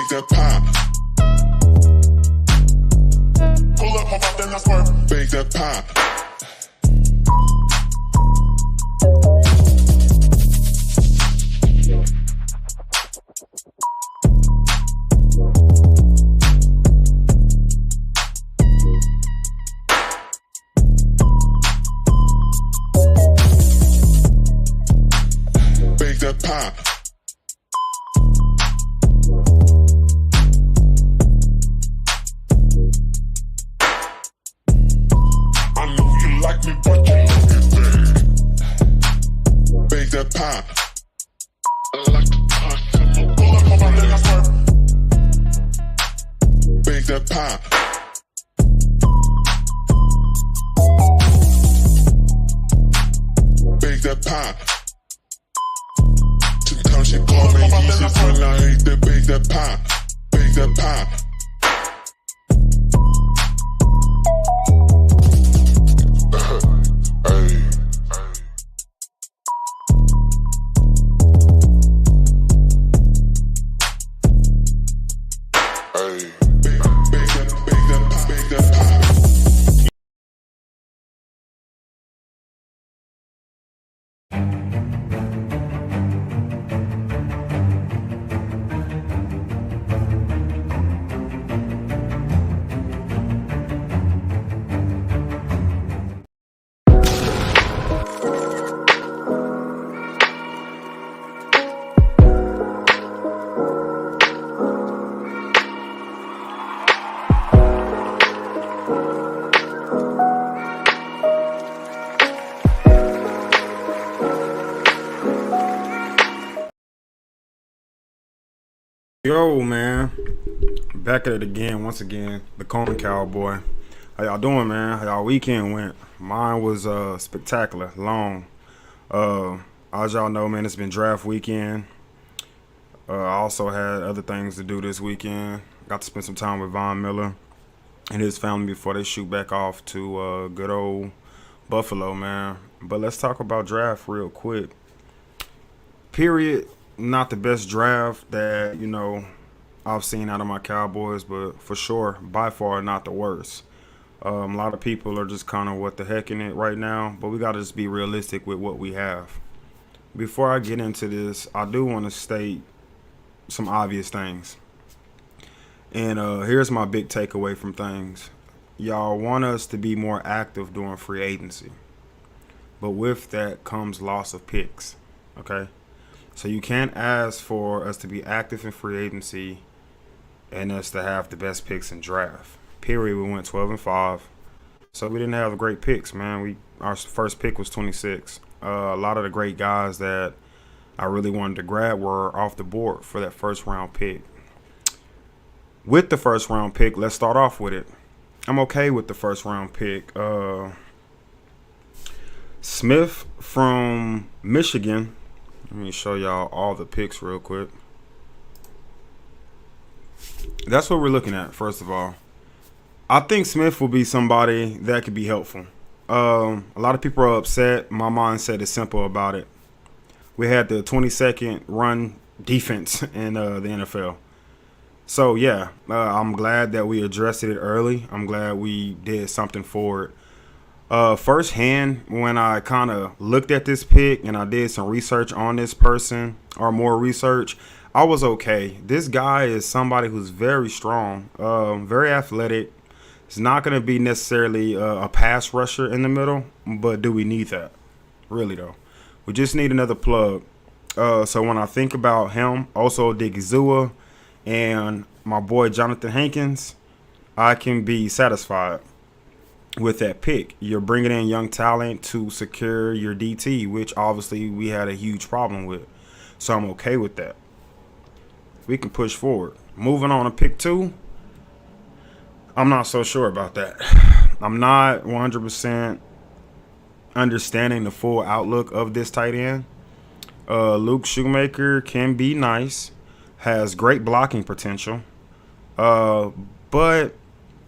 that pie. Pull up, hop out, then I swerve. Bake that pie. Bake that pie. I know you like me, but you love it bad. Bake that pie. I like the pie. Pull up, hop out, then I swerve. Bake that pie. Bake that pie. Sometimes she call me easy when I hate that. Bake that pie. Bake that pie. Yo, man, back at it again, once again, the Cone Cowboy. How y'all doing, man? How y'all weekend went? Mine was spectacular, long. As y'all know, man, it's been draft weekend. I also had other things to do this weekend. Got to spend some time with Von Miller and his family before they shoot back off to good old Buffalo, man. But let's talk about draft real quick. Period. Not the best draft that, I've seen out of my Cowboys, but for sure, by far, not the worst. A lot of people are just kind of what the heck in it right now, but we got to just be realistic with what we have. Before I get into this, I do want to state some obvious things. And here's my big takeaway from things. Y'all want us to be more active during free agency, but with that comes loss of picks, okay? So you can't ask for us to be active in free agency and us to have the best picks in draft. Period. We went 12-5, so we didn't have great picks, man. Our first pick was 26. A lot of the great guys that I really wanted to grab were off the board for that first round pick. With the first round pick, let's start off with it. I'm okay with the first round pick. Smith from Michigan. Let me show y'all all the picks real quick. That's what we're looking at, first of all. I think Smith will be somebody that could be helpful. A lot of people are upset. My mindset is simple about it. We had the 22nd run defense in the NFL. So, yeah, I'm glad that we addressed it early. I'm glad we did something for it. Firsthand, when I kind of looked at this pick and I did some research on this person, or more research, I was okay. This guy is somebody who's very strong, very athletic. It's not going to be necessarily a pass rusher in the middle, but do we need that? Really, though. We just need another plug. So when I think about him, also Digizua and my boy Jonathan Hankins, I can be satisfied with that pick. You're bringing in young talent to secure your DT, which obviously we had a huge problem with. So I'm okay with that. We can push forward. Moving on to pick 2, I'm not so sure about that. I'm not 100% understanding the full outlook of this tight end. Luke Shoemaker can be nice, has great blocking potential, but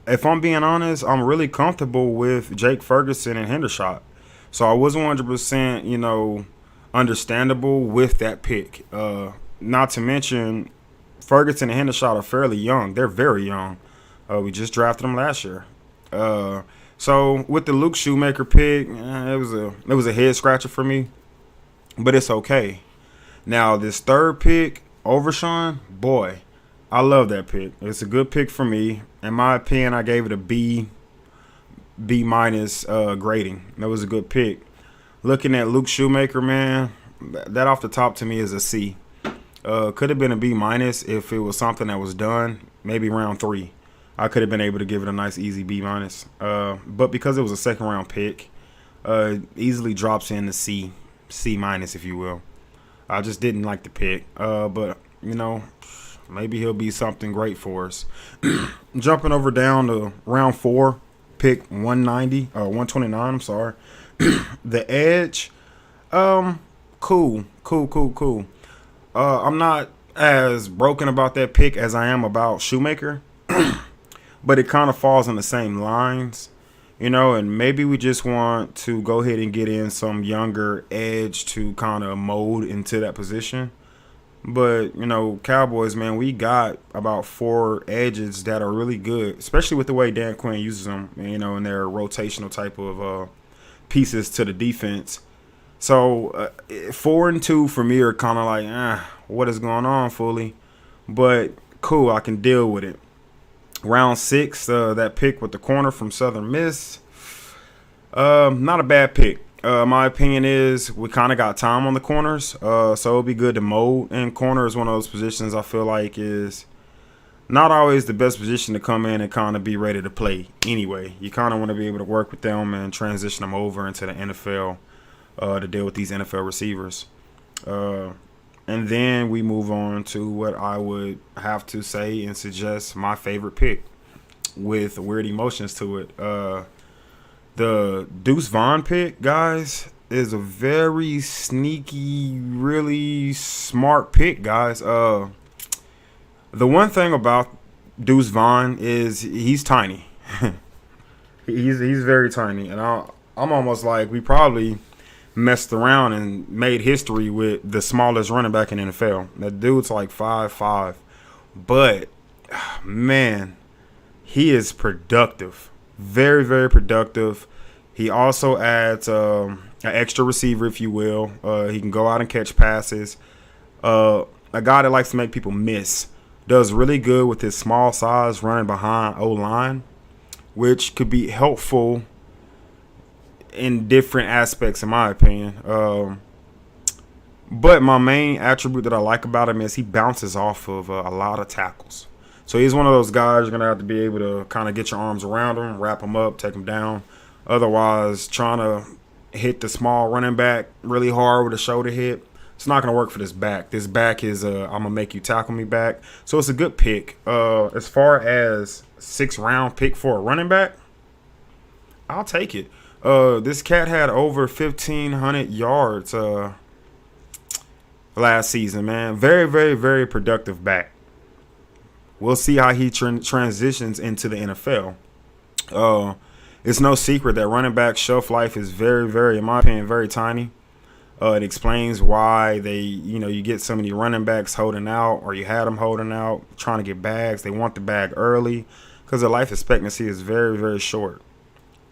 if I'm being honest, I'm really comfortable with Jake Ferguson and Hendershot. So I wasn't 100%, understandable with that pick. Not to mention, Ferguson and Hendershot are fairly young. They're very young. We just drafted them last year. So with the Luke Shoemaker pick, it was a head scratcher for me, but it's okay. Now this third pick, Overshawn, boy, I love that pick. It's a good pick for me. In my opinion, I gave it a B minus grading. That was a good pick. Looking at Luke Shoemaker, man, that off the top to me is a C. Could have been a B minus if it was something that was done maybe round 3. I could have been able to give it a nice easy B minus. But because it was a second round pick, easily drops in the C minus, if you will. I just didn't like the pick. But maybe he'll be something great for us. Jumping over down to round 4, pick 129. I'm sorry. The edge, cool. I'm not as broken about that pick as I am about Shoemaker, but it kind of falls in the same lines, and maybe we just want to go ahead and get in some younger edge to kind of mold into that position. But, Cowboys, man, we got about 4 edges that are really good, especially with the way Dan Quinn uses them, in their rotational type of pieces to the defense. So 4 and 2 for me are kind of like, what is going on, fully? But cool, I can deal with it. Round 6, that pick with the corner from Southern Miss, not a bad pick. My opinion is we kind of got time on the corners, so it'll be good to mold. And corner is one of those positions I feel like is not always the best position to come in and kind of be ready to play anyway. You kind of want to be able to work with them and transition them over into the NFL to deal with these NFL receivers. And then we move on to what I would have to say and suggest my favorite pick with weird emotions to it. The Deuce Vaughn pick, guys, is a very sneaky, really smart pick, guys. The one thing about Deuce Vaughn is he's tiny. he's very tiny, and I'm almost like we probably messed around and made history with the smallest running back in the NFL. That dude's like 5'5", but man, he is productive. Very, very productive. He also adds an extra receiver, if you will. He can go out and catch passes. A guy that likes to make people miss. Does really good with his small size running behind O-line, which could be helpful in different aspects, in my opinion. But my main attribute that I like about him is he bounces off of a lot of tackles. So he's one of those guys you're going to have to be able to kind of get your arms around him, wrap him up, take him down. Otherwise, trying to hit the small running back really hard with a shoulder hit, it's not going to work for this back. This back is I'm going to make you tackle me back. So it's a good pick. As far as 6th round pick for a running back, I'll take it. This cat had over 1,500 yards last season, man. Very, very, very productive back. We'll see how he transitions into the NFL. It's no secret that running back shelf life is very, very, in my opinion, very tiny. It explains why you get so many running backs holding out, or you had them holding out, trying to get bags. They want the bag early because their life expectancy is very, very short.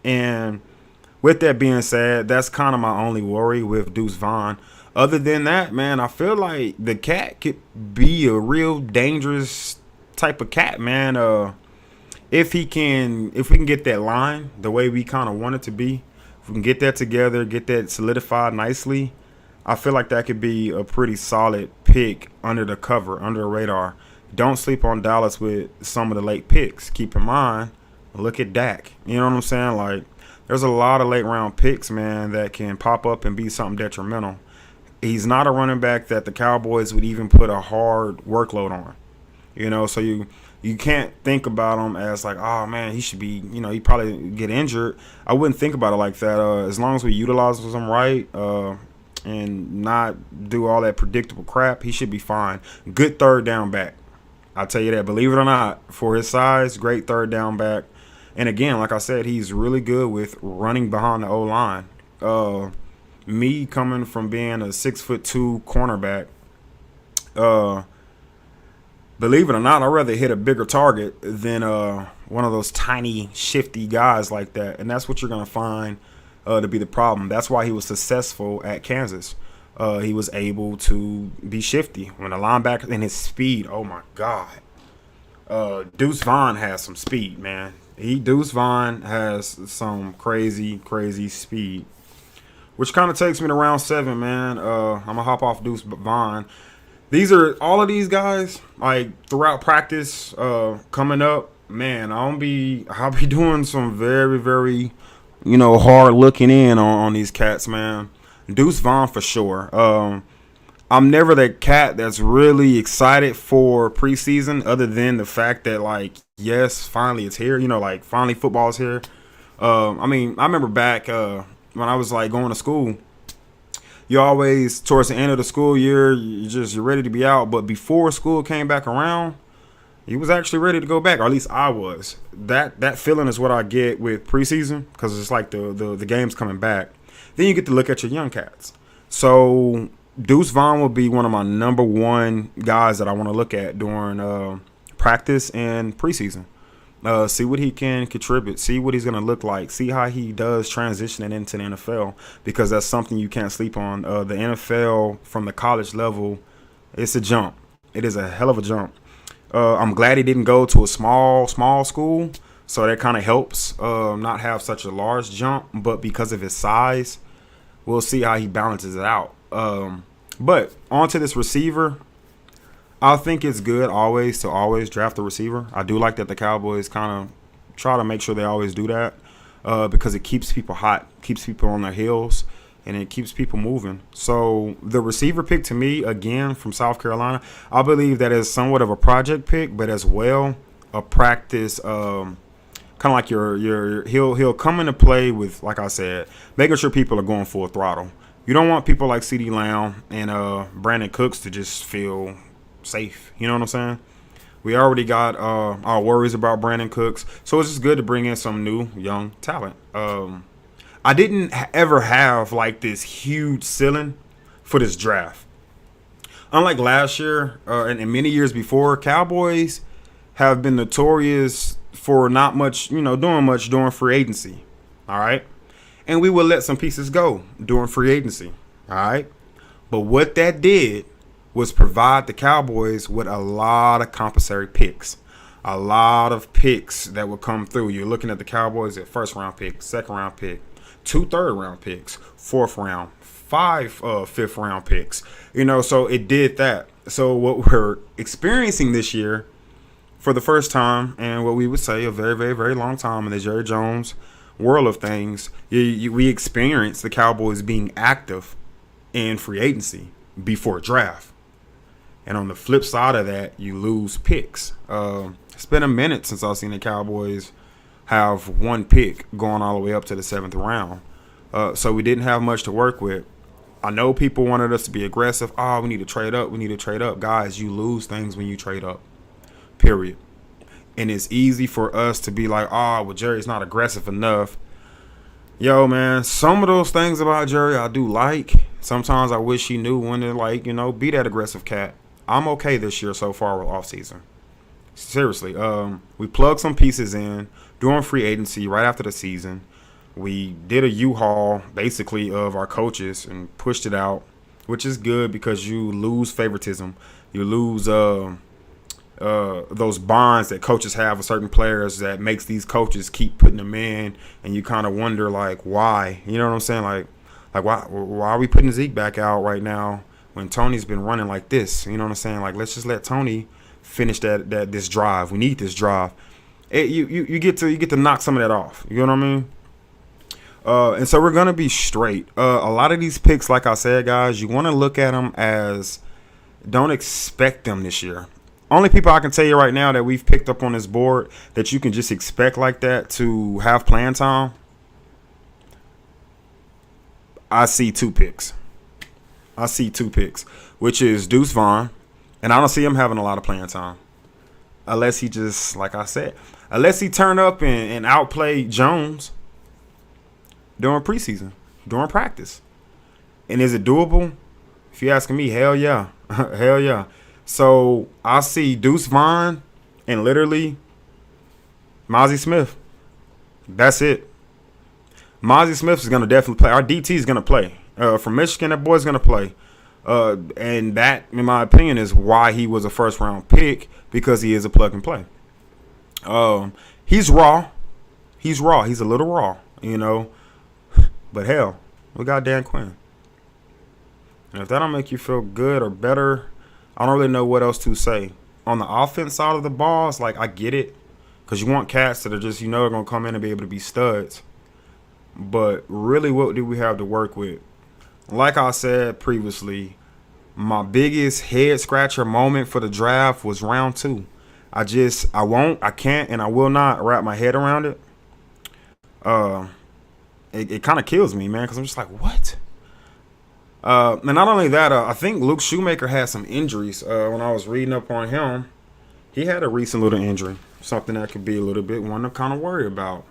And with that being said, that's kind of my only worry with Deuce Vaughn. Other than that, man, I feel like the cat could be a real dangerous type of cat, man. If we can get that line the way we kind of want it to be, if we can get that together, get that solidified nicely, I feel like that could be a pretty solid pick under the cover, under the radar. Don't sleep on Dallas with some of the late picks. Keep in mind, look at Dak. You know what I'm saying? Like, there's a lot of late round picks, man, that can pop up and be something detrimental. He's not a running back that the Cowboys would even put a hard workload on. So you can't think about him as like, oh, man, he should be, he probably get injured. I wouldn't think about it like that. As long as we utilize him right and not do all that predictable crap, he should be fine. Good third down back. I'll tell you that. Believe it or not, for his size, great third down back. And again, like I said, he's really good with running behind the O-line. Me coming from being a 6'2" cornerback, Believe it or not, I'd rather hit a bigger target than one of those tiny, shifty guys like that. And that's what you're going to find to be the problem. That's why he was successful at Kansas. He was able to be shifty. When the linebacker and his speed, oh my God. Deuce Vaughn has some speed, man. Deuce Vaughn has some crazy, crazy speed. Which kind of takes me to round 7, man. I'm going to hop off Deuce Vaughn. These are all of these guys, like throughout practice, coming up, man, I'll be doing some very, very, hard looking in on these cats, man. Deuce Vaughn for sure. I'm never that cat that's really excited for preseason, other than the fact that, like, yes, finally it's here. Like, finally football's here. I remember back when I was, like, going to school. You always, towards the end of the school year, you're ready to be out. But before school came back around, you was actually ready to go back, or at least I was. That feeling is what I get with preseason, because it's like the game's coming back. Then you get to look at your young cats. So Deuce Vaughn will be one of my number one guys that I want to look at during practice and preseason. See what he can contribute. See what he's going to look like. See how he does transitioning into the NFL, because that's something you can't sleep on. The NFL from the college level, it's a jump. It is a hell of a jump. I'm glad he didn't go to a small school, so that kind of helps not have such a large jump. But because of his size, we'll see how he balances it out. But on to this receiver. I think it's good always to draft a receiver. I do like that the Cowboys kind of try to make sure they always do that because it keeps people hot, keeps people on their heels, and it keeps people moving. So the receiver pick, to me, again, from South Carolina, I believe that is somewhat of a project pick, but as well a practice, kind of like he'll come into play with, like I said, making sure people are going full throttle. You don't want people like CeeDee Lamb and Brandon Cooks to just feel safe. You know what I'm saying? We already got our worries about Brandon Cooks, so it's just good to bring in some new young talent. I didn't ever have like this huge ceiling for this draft. Unlike last year and many years before, Cowboys have been notorious for not much, doing much during free agency. All right, and we will let some pieces go during free agency. All right, but what that did was provide the Cowboys with a lot of compensatory picks. A lot of picks that would come through. You're looking at the Cowboys at first-round pick, second-round pick, 2 third-round picks, fourth round, 5 fifth-round picks. So it did that. So what we're experiencing this year for the first time, and what we would say a very, very, very long time in the Jerry Jones world of things, we experienced the Cowboys being active in free agency before draft. And on the flip side of that, you lose picks. It's been a minute since I've seen the Cowboys have one pick going all the way up to the 7th round. So we didn't have much to work with. I know people wanted us to be aggressive. We need to trade up. We need to trade up. Guys, you lose things when you trade up. Period. And it's easy for us to be like, well, Jerry's not aggressive enough. Yo, man, some of those things about Jerry I do like. Sometimes I wish he knew when to, be that aggressive cat. I'm okay this year so far with offseason. Seriously, we plugged some pieces in during free agency right after the season. We did a U-Haul, basically, of our coaches and pushed it out, which is good because you lose favoritism. You lose those bonds that coaches have with certain players that makes these coaches keep putting them in, and you kind of wonder, like, why? You know what I'm saying? Like why are we putting Zeke back out right now when Tony's been running like this? You know what I'm saying? Like, let's just let Tony finish this drive. We need this drive. You get to knock some of that off. You know what I mean? And so we're gonna be straight. A lot of these picks, like I said, guys, you want to look at them as, don't expect them this year. Only people I can tell you right now that we've picked up on this board that you can just expect like that to have playing time, I see 2 picks. Which is Deuce Vaughn, and I don't see him having a lot of playing time. Unless he just, like I said, unless he turn up and outplay Jones during preseason, during practice. And is it doable? If you're asking me, hell yeah. Hell yeah. So I see Deuce Vaughn and literally Mozzie Smith. That's it. Mozzie Smith is going to definitely play. Our DT is going to play. From Michigan, that boy's going to play. And that, in my opinion, is why he was a first-round pick, because he is a plug-and-play. He's raw. He's raw. He's a little raw, you know. But hell, we got Dan Quinn. And if that don't make you feel good or better, I don't really know what else to say. On the offense side of the ball, it's like, I get it. Because you want cats that are just, are going to come in and be able to be studs. But really, what do we have to work with? Like I said previously, my biggest head scratcher moment for the draft was round 2. I can't, and I will not wrap my head around it. It kind of kills me, man, because I'm just like, what? And not only that, I think Luke Shoemaker had some injuries. When I was reading up on him, he had a recent little injury, something that could be a little bit one to kind of worry about.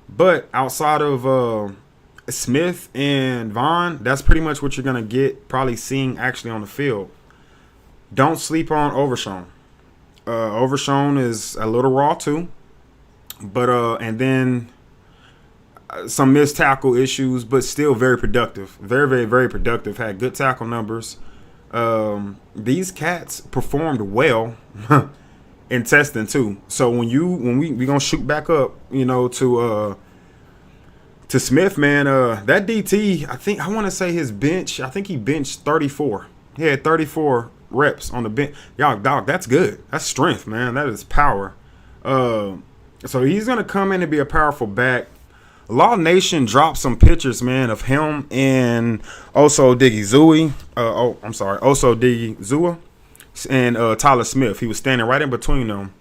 But outside of Smith and Vaughn, that's pretty much what you're going to get probably seeing actually on the field. Don't sleep on Overshown. Overshown is a little raw too. But and then some missed tackle issues, but still very productive. Very, very, very productive. Had good tackle numbers. These cats performed well in testing too. So when we gonna shoot back up, to Smith, man, that DT, I want to say his bench, I think he benched 34. He had 34 reps on the bench. Y'all, dog, that's good. That's strength, man. That is power. So he's going to come in and be a powerful back. Law Nation dropped some pictures, man, of him and Oso Digizua and Tyler Smith. He was standing right in between them.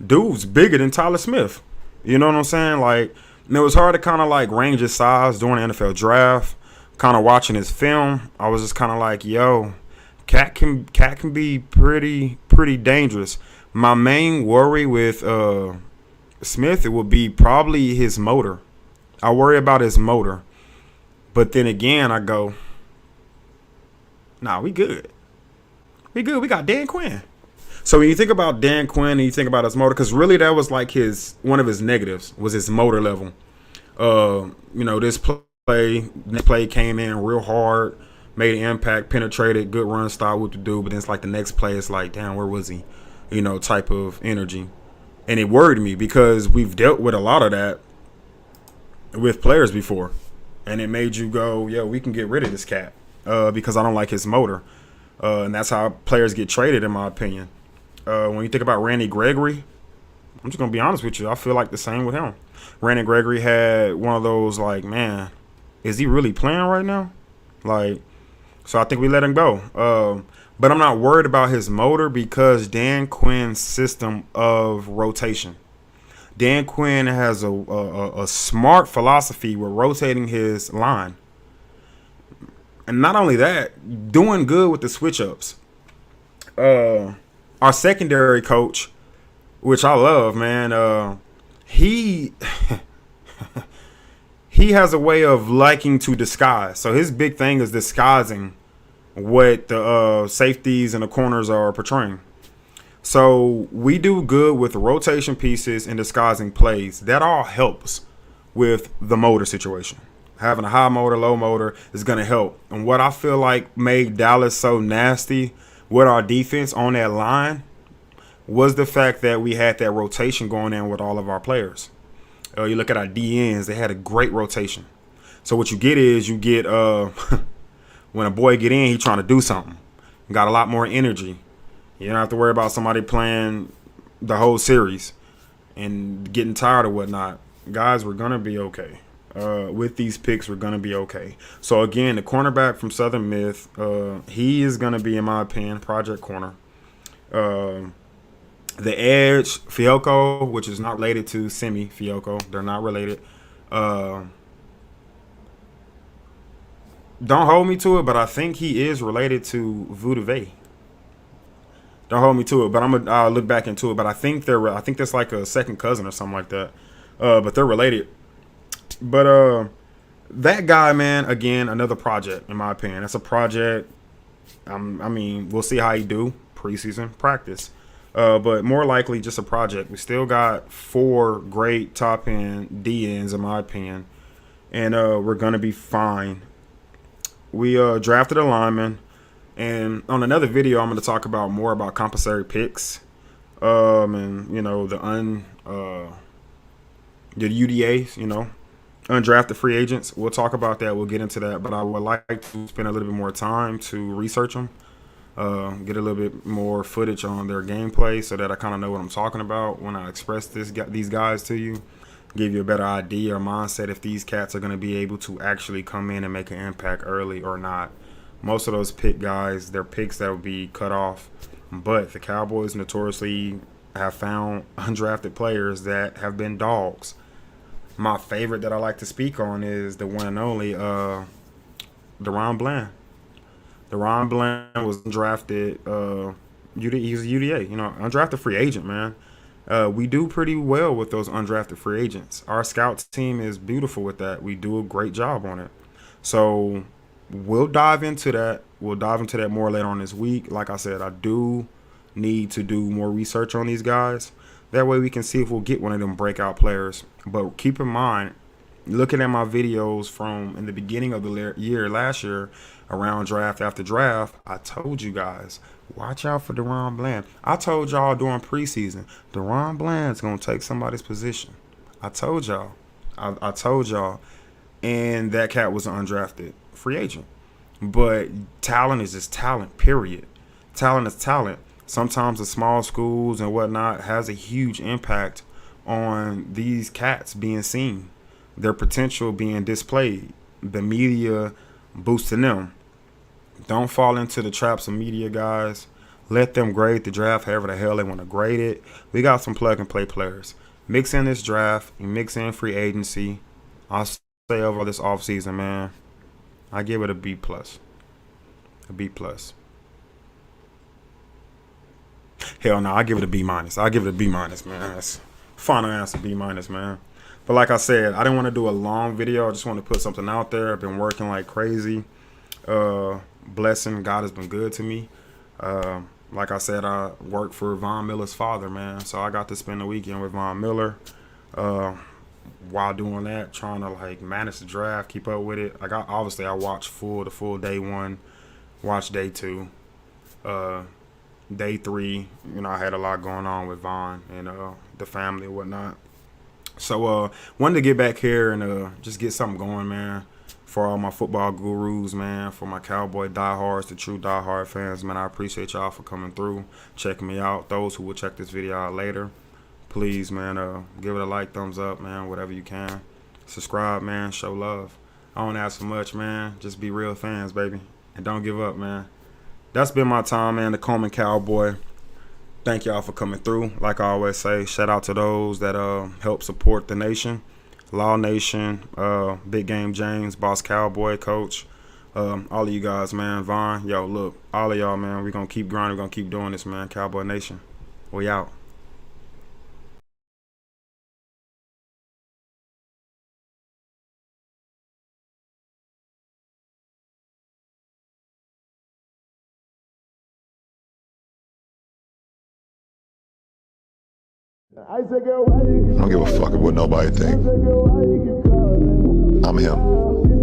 Dude's bigger than Tyler Smith. You know what I'm saying? Like, and it was hard to kind of like range his size during the NFL draft. Kind of watching his film, I was just kind of like, yo, cat can be pretty dangerous. My main worry with Smith, it would be probably his motor. I worry about his motor. But then again, I go, nah, we good. We good. We got Dan Quinn. So when you think about Dan Quinn and you think about his motor, because really that was like one of his negatives was his motor level. This play came in real hard, made an impact, penetrated, good run style with the dude, but then it's like the next play, it's like, damn, where was he? Type of energy. And it worried me because we've dealt with a lot of that with players before. And it made you go, yo, we can get rid of this cat because I don't like his motor. And that's how players get traded, in my opinion. When you think about Randy Gregory, I'm just going to be honest with you. I feel like the same with him. Randy Gregory had one of those, like, man, is he really playing right now? Like, so I think we let him go. But I'm not worried about his motor because Dan Quinn's system of rotation. Dan Quinn has a smart philosophy with rotating his line. And not only that, doing good with the switch-ups. Our secondary coach, which I love, man, he has a way of liking to disguise. So his big thing is disguising what the safeties and the corners are portraying. So we do good with rotation pieces and disguising plays. That all helps with the motor situation. Having a high motor, low motor is going to help. And what I feel like made Dallas so nasty with our defense on that line was the fact that we had that rotation going in with all of our players. You look at our DNs, they had a great rotation. So what you get is when a boy get in, he trying to do something. Got a lot more energy. You don't have to worry about somebody playing the whole series and getting tired or whatnot. Guys, we're going to be okay. With these picks, we're going to be okay. So, again, the cornerback from Southern Myth, he is going to be, in my opinion, project corner. The edge, Fiocco, which is not related to Semi Fiocco. They're not related. Don't hold me to it, but I think he is related to Vudeve. Don't hold me to it, but I'll look back into it. But I think that's like a second cousin or something like that. But they're related. But that guy, man, again, another project in my opinion. That's a project. We'll see how he do. preseason practice. But more likely just a project. We still got 4 great top end D ends, in my opinion, and we're gonna be fine. We drafted a lineman, and on another video, I'm gonna talk about more about compensatory picks, and the UDAs, undrafted free agents. We'll talk about that. We'll get into that, but I would like to spend a little bit more time to research them, get a little bit more footage on their gameplay so that I kind of know what I'm talking about when I express these guys to you. Give you a better idea or mindset if these cats are going to be able to actually come in and make an impact early or not. Most of those pick guys, they're picks that will be cut off, but the Cowboys notoriously have found undrafted players that have been dogs. My favorite that I like to speak on is the one and only DaRon Bland. DaRon Bland was drafted. He was a UDA, undrafted free agent, man. We do pretty well with those undrafted free agents. Our scouts team is beautiful with that. We do a great job on it. So we'll dive into that. We'll dive into that more later on this week. Like I said, I do need to do more research on these guys. That way we can see if we'll get one of them breakout players. But keep in mind, looking at my videos from in the beginning of the year, last year, around draft after draft, I told you guys, watch out for DaRon Bland. I told y'all during preseason, DaRon Bland's going to take somebody's position. I told y'all. I told y'all. And that cat was an undrafted free agent. But talent is just talent, period. Talent is talent. Sometimes the small schools and whatnot has a huge impact on these cats being seen, their potential being displayed, the media boosting them. Don't fall into the traps of media, guys. Let them grade the draft however the hell they want to grade it. We got some plug-and-play players. Mix in this draft and mix in free agency. I'll say over this offseason, man, I give it a B+. A B+. Hell no, I give it a B-. I give it a B-, man. That's final answer, B-, man. But like I said, I didn't want to do a long video. I just want to put something out there. I've been working like crazy. Blessing, God has been good to me. Like I said, I work for Von Miller's father, man. So I got to spend the weekend with Von Miller. While doing that, trying to like manage the draft, keep up with it. I watched the full day 1, watched day 2. Day 3, I had a lot going on with Von and the family and whatnot. So wanted to get back here and just get something going, man. For all my football gurus, man, for my Cowboy diehards, the true diehard fans, man, I appreciate y'all for coming through, checking me out. Those who will check this video out later, please, man, give it a like, thumbs up, man, whatever you can. Subscribe, man, show love. I don't ask for much, man. Just be real fans, baby, and don't give up, man. That's been my time, man, the Coleman Cowboy. Thank y'all for coming through. Like I always say, shout out to those that help support the nation. Law Nation, Big Game James, Boss Cowboy, Coach, all of you guys, man. Vaughn, yo, look, all of y'all, man, we're going to keep grinding. We're going to keep doing this, man. Cowboy Nation, we out. I don't give a fuck what nobody think. I'm him.